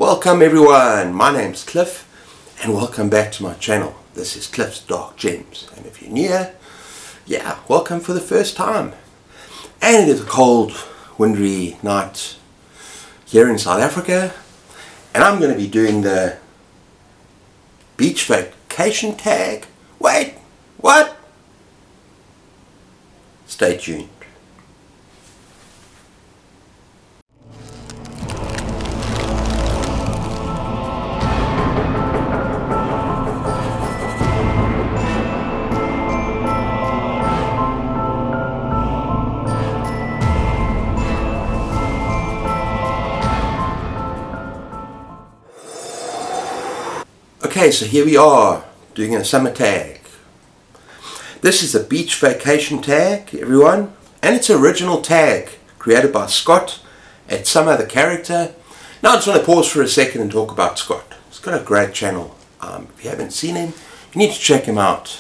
Welcome everyone, my name's Cliff and welcome back to my channel. This is Cliff's Dark Gems, and if you're new, welcome for the first time. And it is a cold, wintry night here in South Africa, and I'm going to be doing the beach vacation tag. Wait, what? Stay tuned. Okay, so here we are doing a summer tag. This is a beach vacation tag, everyone, and it's an original tag created by Scott at someothercharacter. Now I just want to pause for a second and talk about Scott. He's got a great channel. If you haven't seen him, you need to check him out.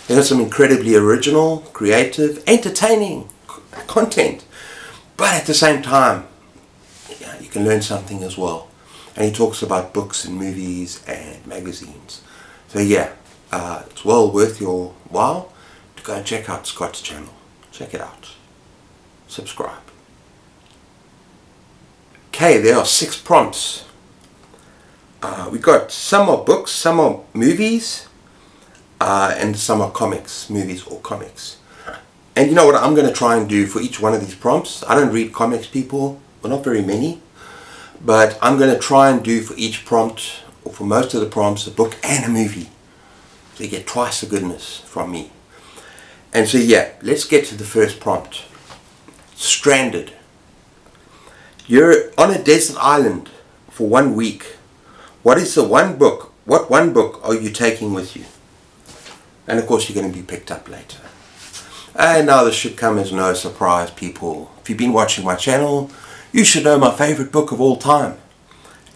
He has some incredibly original, creative, entertaining content, but at the same time, you can learn something as well. And he talks about books and movies and magazines. So it's well worth your while to go and check out Scott's channel. Check it out. Subscribe. Okay, there are 6 prompts. We got some are books, some are movies, and some are comics, movies or comics. And you know what I'm going to try and do for each one of these prompts? I don't read comics, people. Well, not very many. But I'm going to try and do for each prompt, or for most of the prompts, a book and a movie. So you get twice the goodness from me. And so let's get to the first prompt. Stranded. You're on a desert island for 1 week. What one book are you taking with you? And of course you're going to be picked up later. And now this should come as no surprise, people. If you've been watching my channel, you should know my favorite book of all time,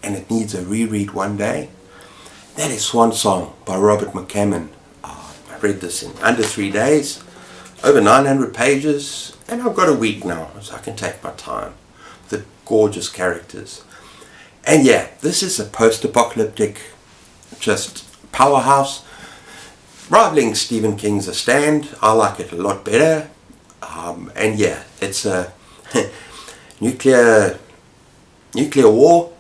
and it needs a reread one day. That is Swan Song by Robert McCammon. I read this in under 3 days, over 900 pages, and I've got a week now, so I can take my time. The gorgeous characters. And this is a post-apocalyptic, just powerhouse, rivaling Stephen King's A Stand. I like it a lot better. It's a nuclear war,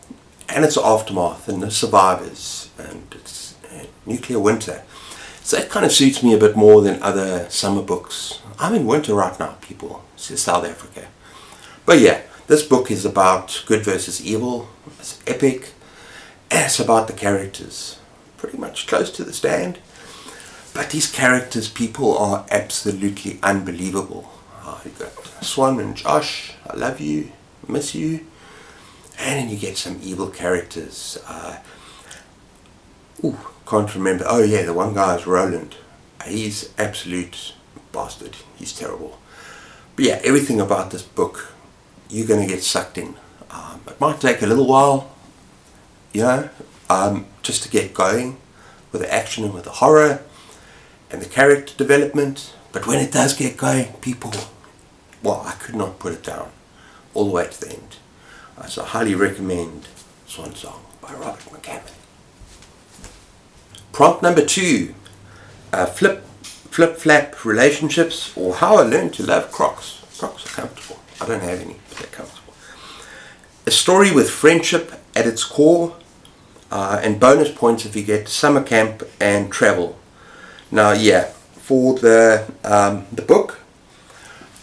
and its aftermath and the survivors, and it's nuclear winter. So it kind of suits me a bit more than other summer books. I'm in winter right now, people. This is South Africa. But this book is about good versus evil. It's epic, and it's about the characters. Pretty much close to The Stand. But these characters, people, are absolutely unbelievable. You've got Swan and Josh, I love you, miss you, and then you get some evil characters. Can't remember. The one guy is Roland. He's absolute bastard. He's terrible. But everything about this book, you're going to get sucked in. It might take a little while, just to get going with the action and with the horror and the character development. But when it does get going, people, I could not put it down all the way to the end. So I highly recommend Swan Song by Robert McCammon. Prompt number 2, flip-flap relationships, or how I learned to love Crocs. Crocs are comfortable. I don't have any, but they're comfortable. A story with friendship at its core, and bonus points if you get summer camp and travel. Now, for the book,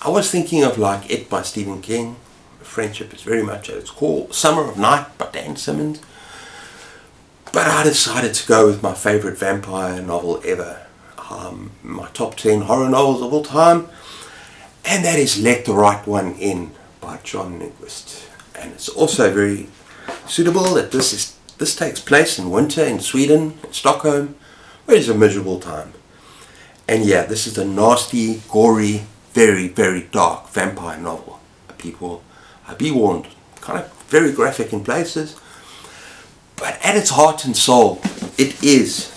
I was thinking of like It by Stephen King. Friendship is very much at its core. Summer of Night by Dan Simmons. But I decided to go with my favorite vampire novel ever. My top 10 horror novels of all time. And that is Let the Right One In by John Nyquist. And it's also very suitable that this takes place in winter in Sweden, in Stockholm, where it's a miserable time. And this is a nasty, gory, very, very dark vampire novel. People, be warned, kind of very graphic in places, but at its heart and soul, it is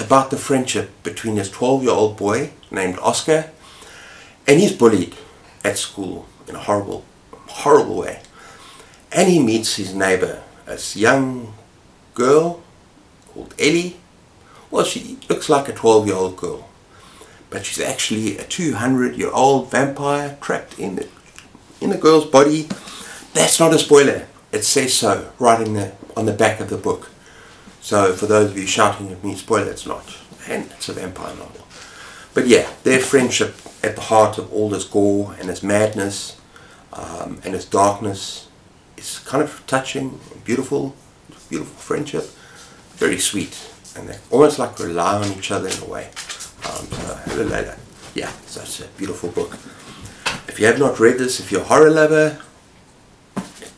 about the friendship between this 12-year-old boy named Oscar, and he's bullied at school in a horrible, horrible way. and he meets his neighbor, this young girl called Ellie. Well, she looks like a 12-year-old girl, but she's actually a 200-year-old vampire trapped in the girl's body. That's not a spoiler. It says so right on the back of the book. So for those of you shouting at me, spoiler, it's not. And it's a vampire novel. But yeah, their friendship at the heart of all this gore and this madness and this darkness is kind of touching and beautiful. Beautiful friendship. Very sweet. And they almost like rely on each other in a way. Yeah, so it's a beautiful book. If you have not read this, if you're a horror lover,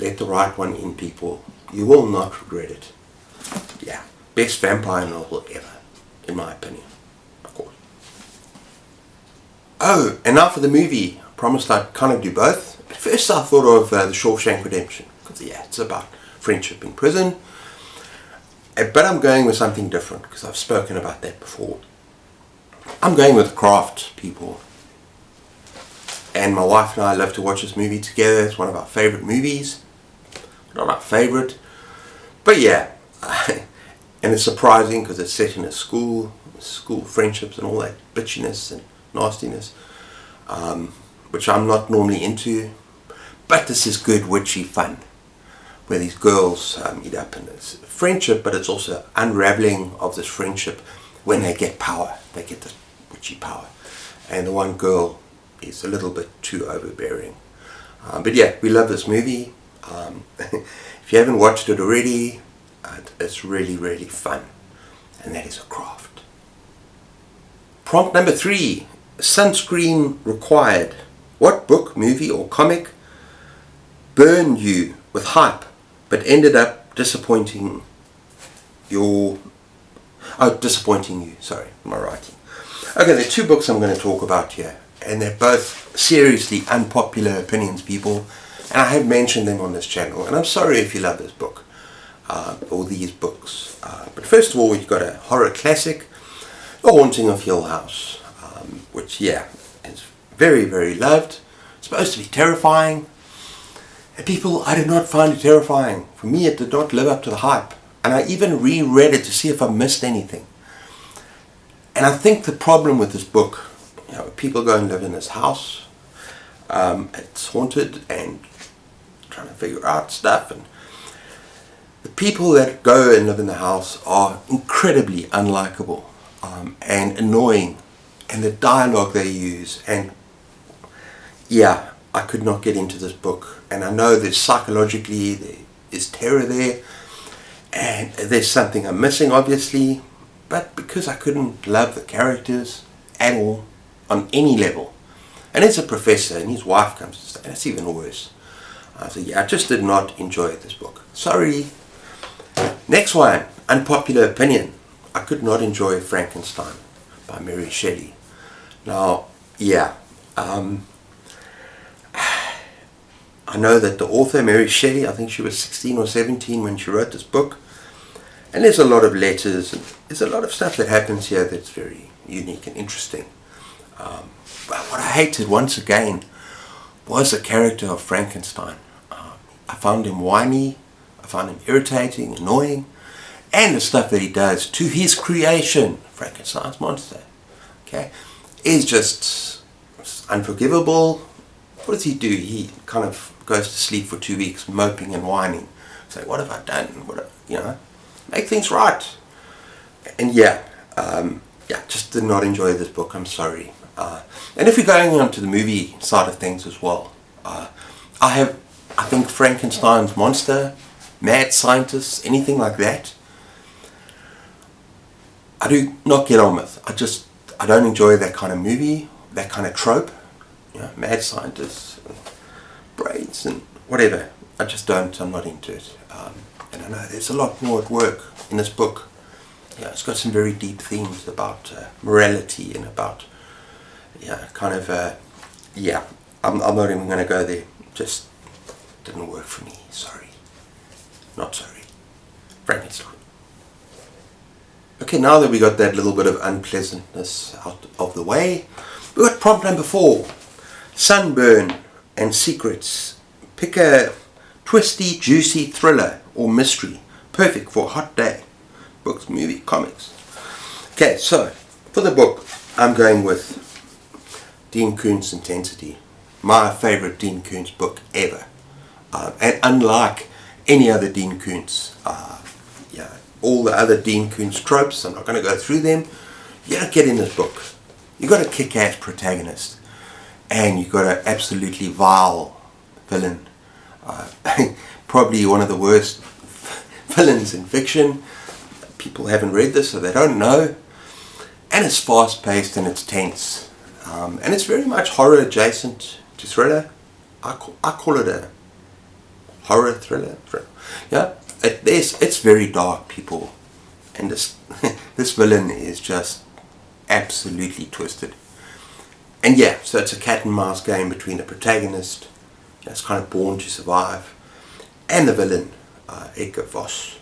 let the right one in, people. You will not regret it. Yeah, best vampire novel ever, in my opinion, of course. Oh, and now for the movie. I promised I'd kind of do both. At first I thought of The Shawshank Redemption, because yeah, it's about friendship in prison. But I'm going with something different, because I've spoken about that before. I'm going with Craft, people. And my wife and I love to watch this movie together. It's one of our favourite movies. Not our favourite, but yeah. And it's surprising because it's set in a school friendships and all that bitchiness and nastiness, which I'm not normally into. But this is good, witchy fun, where these girls meet up, and it's friendship, but it's also unraveling of this friendship when they get power. They get this witchy power, and the one girl is a little bit too overbearing. But yeah, we love this movie. If you haven't watched it already, it's really, really fun, and that is a Craft. Prompt number 3, Sunscreen Required. What book, movie or comic burned you with hype but ended up disappointing you, sorry, my writing. Okay, there are 2 books I'm going to talk about here, and they're both seriously unpopular opinions, people, and I have mentioned them on this channel, and I'm sorry if you love this book, or these books. But first of all, you've got a horror classic, The Haunting of Hill House, which, yeah, is very, very loved. It's supposed to be terrifying, and people, I did not find it terrifying. For me, it did not live up to the hype, and I even reread it to see if I missed anything. And I think the problem with this book, you know, people go and live in this house, it's haunted, and trying to figure out stuff, and the people that go and live in the house are incredibly unlikable and annoying, and the dialogue they use, and yeah, I could not get into this book. And I know that psychologically there is terror there, and there's something I'm missing, obviously, but because I couldn't love the characters at all on any level, and it's a professor and his wife comes to stay, that's even worse. So yeah, I just did not enjoy this book. Sorry. Next one, unpopular opinion. I could not enjoy Frankenstein by Mary Shelley. Now, yeah, I know that the author, Mary Shelley, I think she was 16 or 17 when she wrote this book. And there's a lot of letters, and there's a lot of stuff that happens here that's very unique and interesting. But what I hated, once again, was the character of Frankenstein. I found him whiny, I found him irritating, annoying, and the stuff that he does to his creation, Frankenstein's monster, okay, is just unforgivable. What does he do? He kind of goes to sleep for 2 weeks, moping and whining. Say, what have I done? Make things right. And yeah, just did not enjoy this book. I'm sorry. And if you're going on to the movie side of things as well, I think Frankenstein's monster, mad scientist, anything like that, I do not get on with. I don't enjoy that kind of movie, that kind of trope. Mad scientists, and brains, and whatever. I just don't. I'm not into it. And I know there's a lot more at work in this book. It's got some very deep themes about morality and about, I'm not even going to go there. Just didn't work for me. Sorry. Not sorry. Frankenstein. Okay, now that we got that little bit of unpleasantness out of the way, we got prompt number 4. Sunburn and secrets. Pick a twisty, juicy thriller or mystery, perfect for a hot day. Books, movie, comics. Okay, so for the book, I'm going with Dean Koontz Intensity, my favorite Dean Koontz book ever. And unlike any other Dean Koontz, all the other Dean Koontz tropes, I'm not going to go through them. You don't get in this book. You've got a kick-ass protagonist, and you've got an absolutely vile villain. Probably one of the worst villains in fiction. People haven't read this, so they don't know. And it's fast-paced and it's tense. And it's very much horror adjacent to thriller. I call it a horror thriller. Yeah, it's very dark, people, and this this villain is just absolutely twisted. And yeah, so it's a cat and mouse game between the protagonist, that's kind of born to survive, and the villain, Edgar Voss,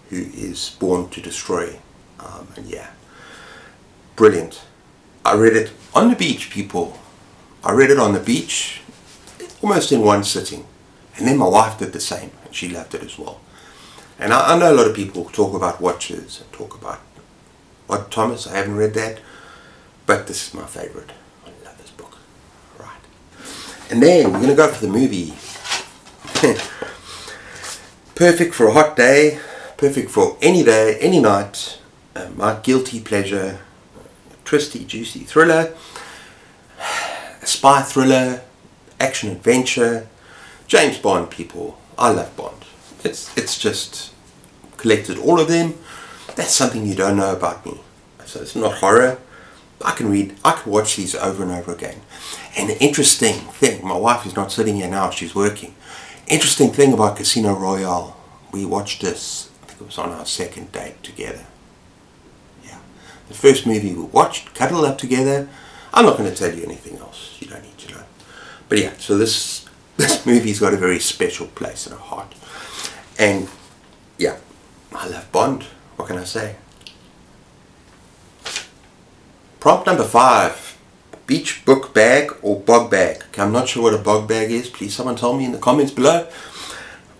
who is born to destroy. And yeah, brilliant. I read it on the beach, people. I read it on the beach, almost in one sitting. And then my wife did the same, and she loved it as well. And I know a lot of people talk about Watchers and talk about What Thomas. I haven't read that, but this is my favorite. I love this book. Right. And then we're going to go for the movie. Perfect for a hot day, perfect for any day, any night. My guilty pleasure, twisty, juicy thriller, a spy thriller, action adventure, James Bond, people. I love Bond. It's just collected all of them. That's something you don't know about me. So it's not horror. I can watch these over and over again. And the interesting thing, my wife is not sitting here now, she's working. Interesting thing about Casino Royale, we watched this, I think it was on our second date together. Yeah. The first movie we watched, cuddled up together. I'm not going to tell you anything else. You don't need to know. But yeah, so this movie's got a very special place in our heart. And yeah, I love Bond. What can I say? Prompt number 5. Beach book bag or bog bag. Okay, I'm not sure what a bog bag is. Please someone tell me in the comments below.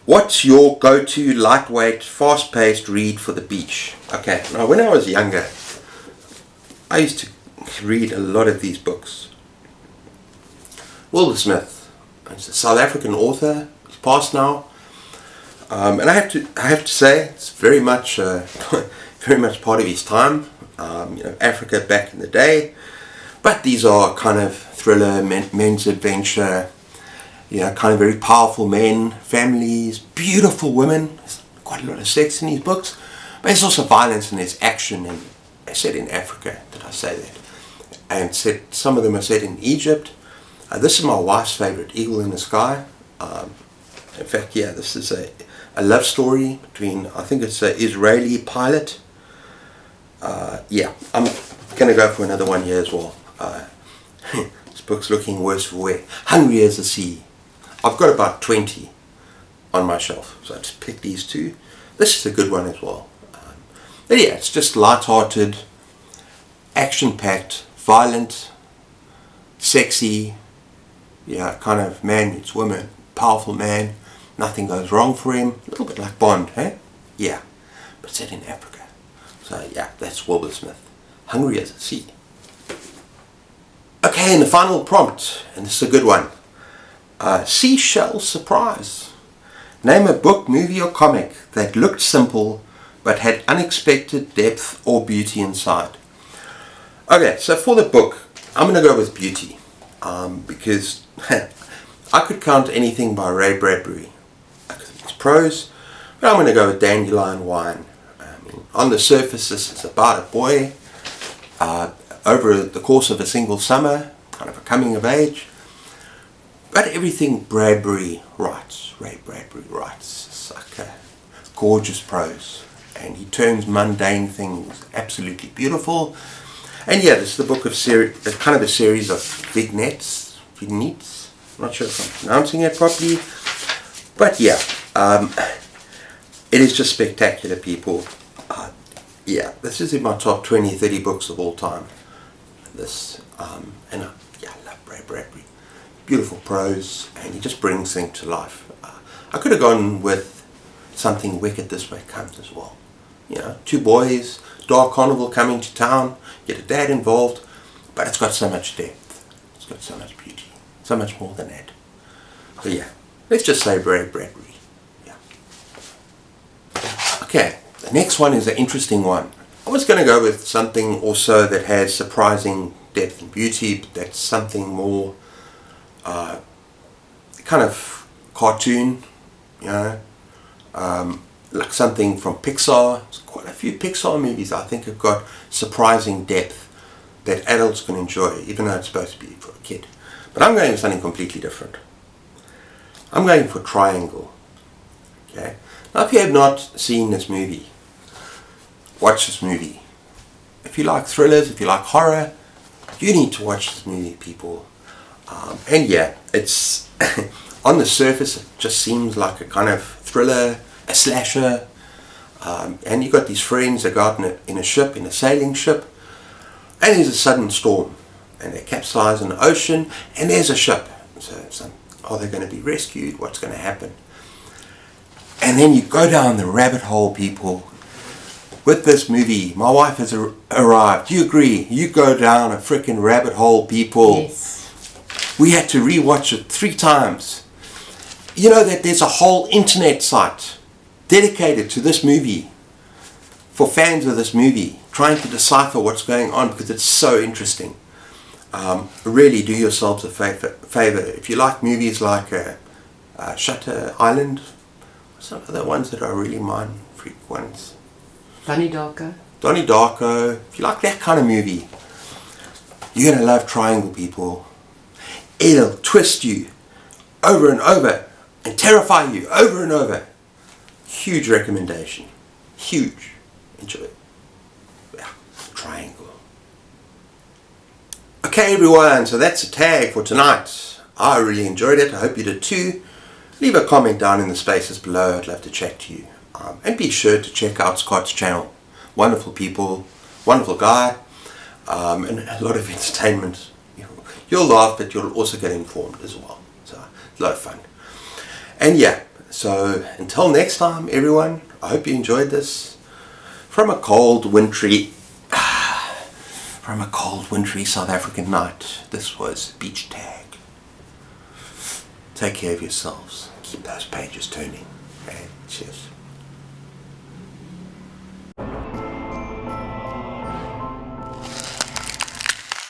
What's your go-to lightweight, fast-paced read for the beach? Okay, now when I was younger, I used to read a lot of these books. Wilbur Smith. He's a South African author. He's passed now. And I have to say, it's very much part of his time. Africa back in the day. But these are kind of thriller, men's adventure, kind of very powerful men, families, beautiful women. There's quite a lot of sex in these books. But there's also violence and there's action. And they're set in Africa, did I say that? And some of them are set in Egypt. This is my wife's favorite, Eagle in the Sky. In fact, yeah, this is a love story between, I think it's an Israeli pilot. Yeah, I'm going to go for another one here as well. This book's looking worse for wear. Hungry as the Sea. I've got about 20 on my shelf, so I just picked these two. This is a good one as well. But yeah, it's just light-hearted, action-packed, violent, sexy, kind of man meets woman, powerful man, nothing goes wrong for him, a little bit like Bond, eh? Yeah, but set in Africa. So yeah, that's Wilbur Smith, Hungry as the Sea. Okay, and the final prompt, and this is a good one. Seashell surprise. Name a book, movie or comic that looked simple but had unexpected depth or beauty inside. Okay, so for the book, I'm going to go with beauty. Because I could count anything by Ray Bradbury. It's prose, but I'm going to go with Dandelion Wine. On the surface, this is about a boy over the course of a single summer, kind of a coming of age. But everything Bradbury writes, Ray Bradbury writes, it's like a gorgeous prose. And he turns mundane things absolutely beautiful. And yeah, this is the book of kind of a series of vignettes. I'm not sure if I'm pronouncing it properly. But yeah, it is just spectacular, people. Yeah, this is in my top 20, 30 books of all time. This, and I love Ray Bradbury. Beautiful prose, and he just brings things to life. I could have gone with something Wicked This Way Comes as well. You know, two boys, dark carnival coming to town, get a dad involved, but it's got so much depth. It's got so much beauty. So much more than that. So yeah, let's just say Ray Bradbury. Yeah. Okay, the next one is an interesting one. I was going to go with something also that has surprising depth and beauty, but that's something more kind of cartoon, you know, like something from Pixar. There's quite a few Pixar movies I think have got surprising depth that adults can enjoy, even though it's supposed to be for a kid. But I'm going with something completely different. I'm going for Triangle. Okay. Now, if you have not seen this movie, watch this movie. If you like thrillers, if you like horror, you need to watch this movie, people. And yeah, it's on the surface it just seems like a kind of thriller, a slasher, and you got these friends that go out in a ship, in a sailing ship, and there's a sudden storm, and they capsize in the ocean, and there's a ship. So are they going to be rescued? What's going to happen? And then you go down the rabbit hole, people. With this movie, my wife has arrived. Do you agree? You go down a freaking rabbit hole, people. Yes. We had to rewatch it 3 times. You know that there's a whole internet site dedicated to this movie for fans of this movie, trying to decipher what's going on because it's so interesting. Really do yourselves a favor. If you like movies like Shutter Island, some of the ones that are really mind freak ones. Donnie Darko. Donnie Darko. If you like that kind of movie, you're going to love Triangle, people. It'll twist you over and over and terrify you over and over. Huge recommendation. Huge. Enjoy it. Yeah. Triangle. Okay, everyone. So that's a tag for tonight. I really enjoyed it. I hope you did too. Leave a comment down in the spaces below. I'd love to chat to you. And be sure to check out Scott's channel. Wonderful people, wonderful guy, and a lot of entertainment. You'll laugh, but you'll also get informed as well. So, a lot of fun. And yeah, so until next time, everyone, I hope you enjoyed this. From a cold, wintry South African night, this was Beach Tag. Take care of yourselves. Keep those pages turning. Okay, cheers.